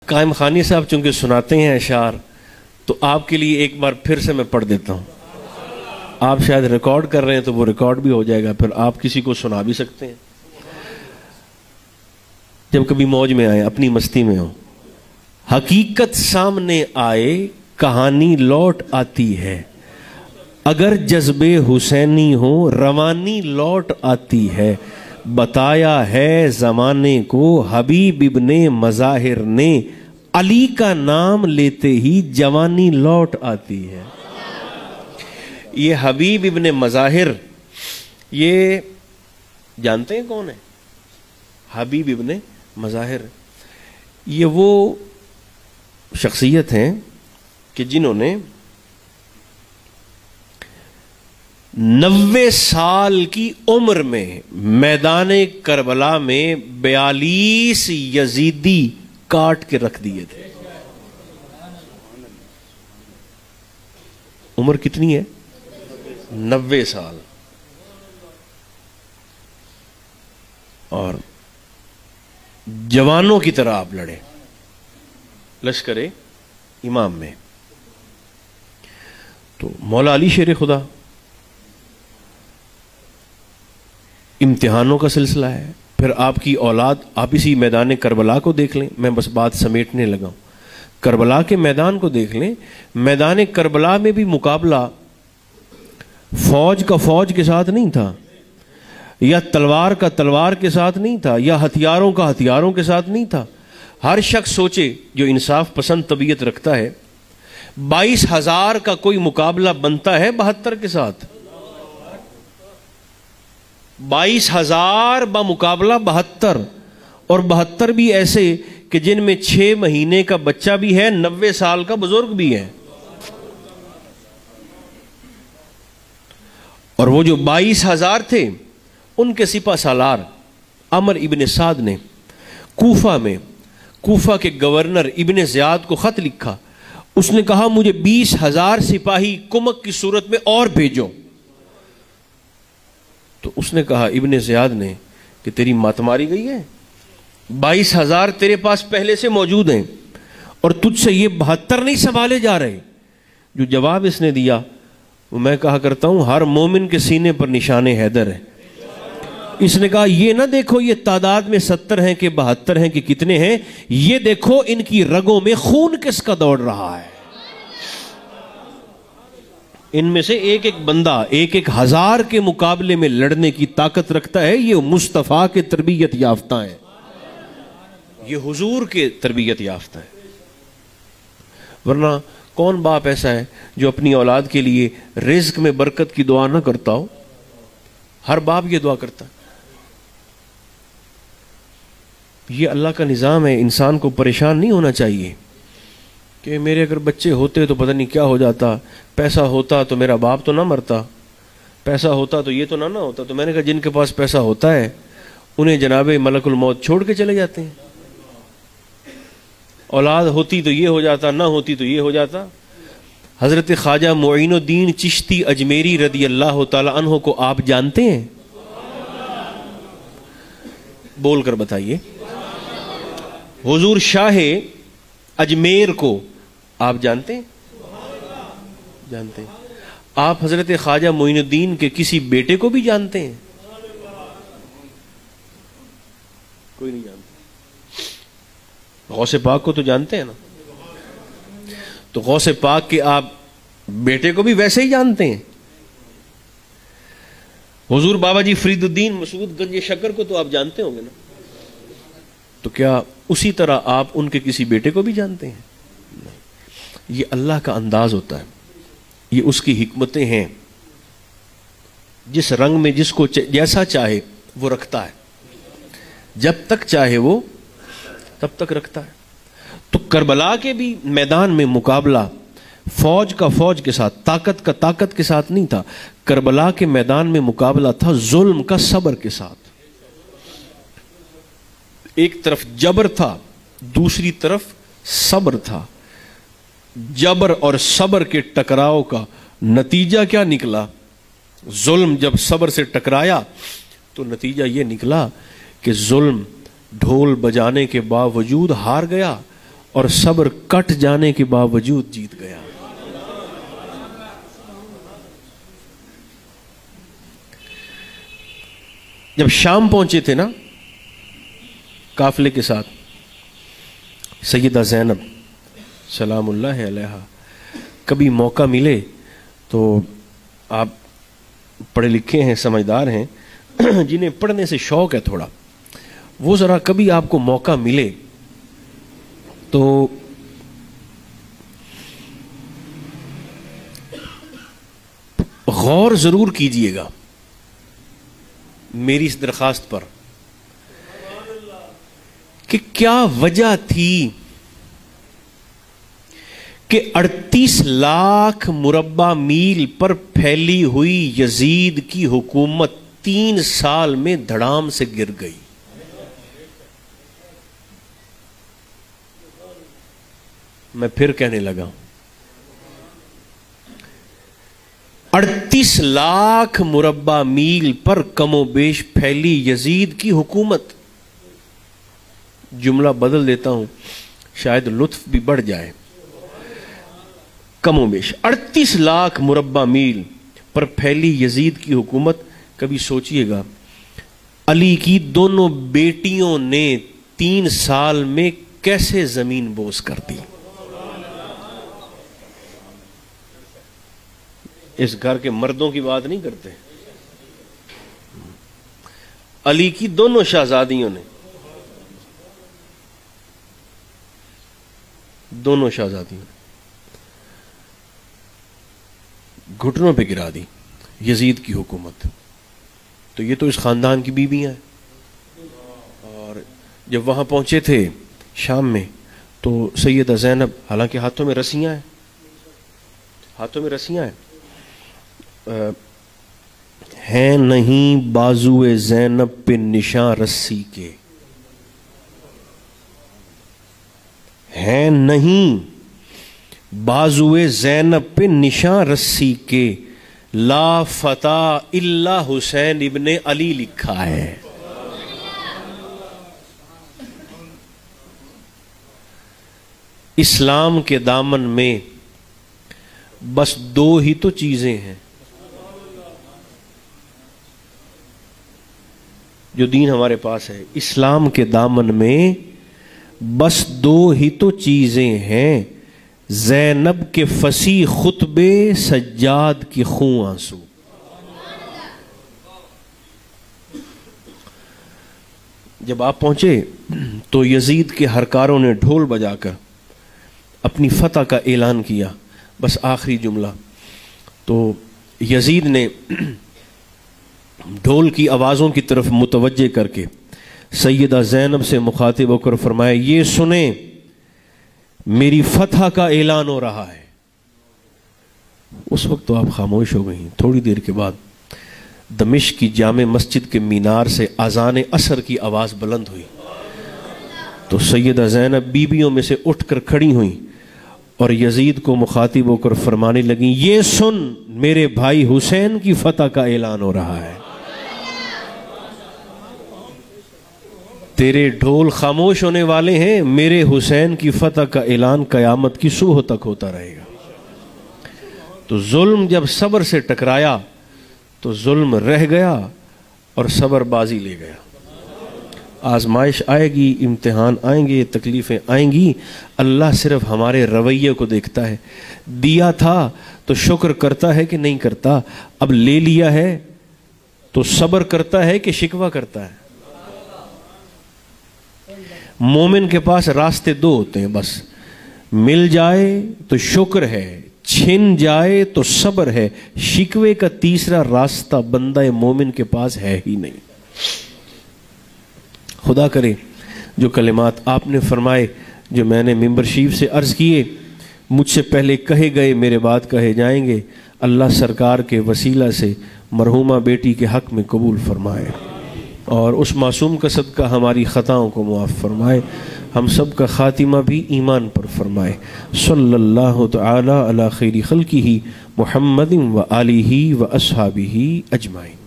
قائم خانی صاحب چونکہ سناتے ہیں اشعار، تو آپ کے لیے ایک بار پھر سے میں پڑھ دیتا ہوں. آپ شاید ریکارڈ کر رہے ہیں تو وہ ریکارڈ بھی ہو جائے گا، پھر آپ کسی کو سنا بھی سکتے ہیں جب کبھی موج میں آئے، اپنی مستی میں ہو. حقیقت سامنے آئے کہانی لوٹ آتی ہے، اگر جذبے حسینی ہو روانی لوٹ آتی ہے. بتایا ہے زمانے کو حبیب ابن مظاہر نے، علی کا نام لیتے ہی جوانی لوٹ آتی ہے. یہ حبیب ابن مظاہر، یہ جانتے ہیں کون ہے؟ حبیب ابن مظاہر یہ وہ شخصیت ہیں کہ جنہوں نے 90 سال کی عمر میں میدان کربلا میں 42 یزیدی کاٹ کے رکھ دیے تھے. عمر کتنی ہے؟ 90 سال. اور جوانوں کی طرح آپ لڑے لشکر امام میں. تو مولا علی شیر خدا، امتحانوں کا سلسلہ ہے. پھر آپ کی اولاد، آپ اسی میدان کربلا کو دیکھ لیں. میں بس بات سمیٹنے لگا ہوں. کربلا کے میدان کو دیکھ لیں. میدان کربلا میں بھی مقابلہ فوج کا فوج کے ساتھ نہیں تھا، یا تلوار کا تلوار کے ساتھ نہیں تھا، یا ہتھیاروں کا ہتھیاروں کے ساتھ نہیں تھا. ہر شخص سوچے جو انصاف پسند طبیعت رکھتا ہے، 22,000 کا کوئی مقابلہ بنتا ہے 72 کے ساتھ. 22,000 بمقابلہ 72، اور 72 بھی ایسے کہ جن میں 6 مہینے کا بچہ بھی ہے، 90 سال کا بزرگ بھی ہے. اور وہ جو 22,000 تھے ان کے سپہ سالار عمر ابن سعد نے کوفہ میں، کوفہ کے گورنر ابن زیاد کو خط لکھا. اس نے کہا مجھے 20,000 سپاہی کمک کی صورت میں اور بھیجو. تو اس نے کہا ابن زیاد نے کہ تیری مات ماری گئی ہے، 22,000 تیرے پاس پہلے سے موجود ہیں اور تجھ سے یہ 72 نہیں سنبھالے جا رہے. جو جواب اس نے دیا وہ میں کہا کرتا ہوں ہر مومن کے سینے پر نشان حیدر ہے. اس نے کہا یہ نہ دیکھو یہ تعداد میں 70 ہیں کہ 72 ہیں کہ کتنے ہیں، یہ دیکھو ان کی رگوں میں خون کس کا دوڑ رہا ہے. ان میں سے ایک ایک بندہ 1,000 کے مقابلے میں لڑنے کی طاقت رکھتا ہے. یہ مصطفیٰ کے تربیت یافتہ ہیں، یہ حضور کے تربیت یافتہ ہے. ورنہ کون باپ ایسا ہے جو اپنی اولاد کے لیے رزق میں برکت کی دعا نہ کرتا ہو؟ ہر باپ یہ دعا کرتا ہے. یہ اللہ کا نظام ہے. انسان کو پریشان نہیں ہونا چاہیے کہ میرے اگر بچے ہوتے تو پتہ نہیں کیا ہو جاتا، پیسہ ہوتا تو میرا باپ تو نہ مرتا، پیسہ ہوتا تو یہ تو نہ ہوتا. تو میں نے کہا جن کے پاس پیسہ ہوتا ہے انہیں جناب ملک الموت چھوڑ کے چلے جاتے ہیں. اولاد ہوتی تو یہ ہو جاتا، نہ ہوتی تو یہ ہو جاتا. حضرت خواجہ معین الدین چشتی اجمیری رضی اللہ تعالی عنہ کو آپ جانتے ہیں؟ بول کر بتائیے. حضور شاہ اجمیر کو آپ جانتے ہیں؟ جانتے ہیں. آپ حضرت خواجہ معین الدین کے کسی بیٹے کو بھی جانتے ہیں؟ کوئی نہیں جانتا. غوث پاک کو تو جانتے ہیں نا. تو غوث پاک کے آپ بیٹے کو بھی ویسے ہی جانتے ہیں. حضور بابا جی فرید الدین مسعود گنج شکر کو تو آپ جانتے ہوں گے نا. تو کیا اسی طرح آپ ان کے کسی بیٹے کو بھی جانتے ہیں؟ یہ اللہ کا انداز ہوتا ہے، یہ اس کی حکمتیں ہیں. جس رنگ میں جس کو جیسا چاہے وہ رکھتا ہے، جب تک چاہے وہ تب تک رکھتا ہے. تو کربلا کے بھی میدان میں مقابلہ فوج کا فوج کے ساتھ، طاقت کا طاقت کے ساتھ نہیں تھا. کربلا کے میدان میں مقابلہ تھا ظلم کا صبر کے ساتھ. ایک طرف جبر تھا، دوسری طرف صبر تھا. جبر اور صبر کے ٹکراؤ کا نتیجہ کیا نکلا؟ ظلم جب صبر سے ٹکرایا تو نتیجہ یہ نکلا کہ ظلم ڈھول بجانے کے باوجود ہار گیا اور صبر کٹ جانے کے باوجود جیت گیا۔ جب شام پہنچے تھے نا قافلے کے ساتھ، سیدہ زینب سلام اللہ علیہا، کبھی موقع ملے تو آپ پڑھے لکھے ہیں، سمجھدار ہیں، جنہیں پڑھنے سے شوق ہے تھوڑا، وہ ذرا کبھی آپ کو موقع ملے تو غور ضرور کیجئے گا میری اس درخواست پر کہ کیا وجہ تھی کہ 38 لاکھ مربع میل پر پھیلی ہوئی یزید کی حکومت 3 سال میں دھڑام سے گر گئی۔ میں پھر کہنے لگا ہوں، 38 لاکھ مربع میل پر کم و بیش پھیلی یزید کی حکومت، جملہ بدل دیتا ہوں شاید لطف بھی بڑھ جائے، کم و بیش 38 لاکھ مربع میل پر پھیلی یزید کی حکومت۔ کبھی سوچئے گا علی کی دونوں بیٹیوں نے 3 سال میں کیسے زمین بوس کر دی۔ اس گھر کے مردوں کی بات نہیں کرتے، علی کی دونوں شہزادیوں نے، دونوں شہزادیوں نے گھٹنوں پہ گرا دی یزید کی حکومت۔ تو یہ تو اس خاندان کی بیویاں ہیں۔ اور جب وہاں پہنچے تھے شام میں تو سیدہ زینب، حالانکہ ہاتھوں میں رسیاں ہیں، ہاتھوں میں رسیاں ہیں نہیں بازوئے زینب پہ نشاں رسی کے، ہیں نہیں بازوئے زینب پہ نشاں رسی کے، لا فتح الا حسین ابن علی لکھا ہے۔ اسلام کے دامن میں بس 2 ہی تو چیزیں ہیں جو دین ہمارے پاس ہے، اسلام کے دامن میں بس 2 ہی تو چیزیں ہیں، زینب کے فصیح خطبے، سجاد کی خوں آنسو۔ جب آپ پہنچے تو یزید کے ہرکاروں نے ڈھول بجا کر اپنی فتح کا اعلان کیا۔ بس آخری جملہ، تو یزید نے ڈھول کی آوازوں کی طرف متوجہ کر کے سیدہ زینب سے مخاطب ہو کر فرمایا، یہ سنیں میری فتح کا اعلان ہو رہا ہے۔ اس وقت تو آپ خاموش ہو گئیں۔ تھوڑی دیر کے بعد دمشق کی جامع مسجد کے مینار سے اذان عصر کی آواز بلند ہوئی تو سیدہ زینب بیویوں میں سے اٹھ کر کھڑی ہوئیں اور یزید کو مخاطب ہو کر فرمانے لگیں، یہ سن میرے بھائی حسین کی فتح کا اعلان ہو رہا ہے۔ تیرے ڈھول خاموش ہونے والے ہیں، میرے حسین کی فتح کا اعلان قیامت کی صبح تک ہوتا رہے گا۔ تو ظلم جب صبر سے ٹکرایا تو ظلم رہ گیا اور صبر بازی لے گیا۔ آزمائش آئے گی، امتحان آئیں گے، تکلیفیں آئیں گی، اللہ صرف ہمارے رویے کو دیکھتا ہے۔ دیا تھا تو شکر کرتا ہے کہ نہیں کرتا، اب لے لیا ہے تو صبر کرتا ہے کہ شکوہ کرتا ہے۔ مومن کے پاس راستے 2 ہوتے ہیں بس، مل جائے تو شکر ہے، چھن جائے تو صبر ہے، شکوے کا تیسرا راستہ بندہ مومن کے پاس ہے ہی نہیں۔ خدا کرے جو کلمات آپ نے فرمائے، جو میں نے ممبر شریف سے عرض کیے، مجھ سے پہلے کہے گئے، میرے بعد کہے جائیں گے، اللہ سرکار کے وسیلہ سے مرحومہ بیٹی کے حق میں قبول فرمائے اور اس معصوم کا صدقہ ہماری خطاؤں کو معاف فرمائے، ہم سب کا خاتمہ بھی ایمان پر فرمائے۔ صلی اللہ تعالی علی خیر خلقہ محمد و آلہ و اصحابہ اجمعین۔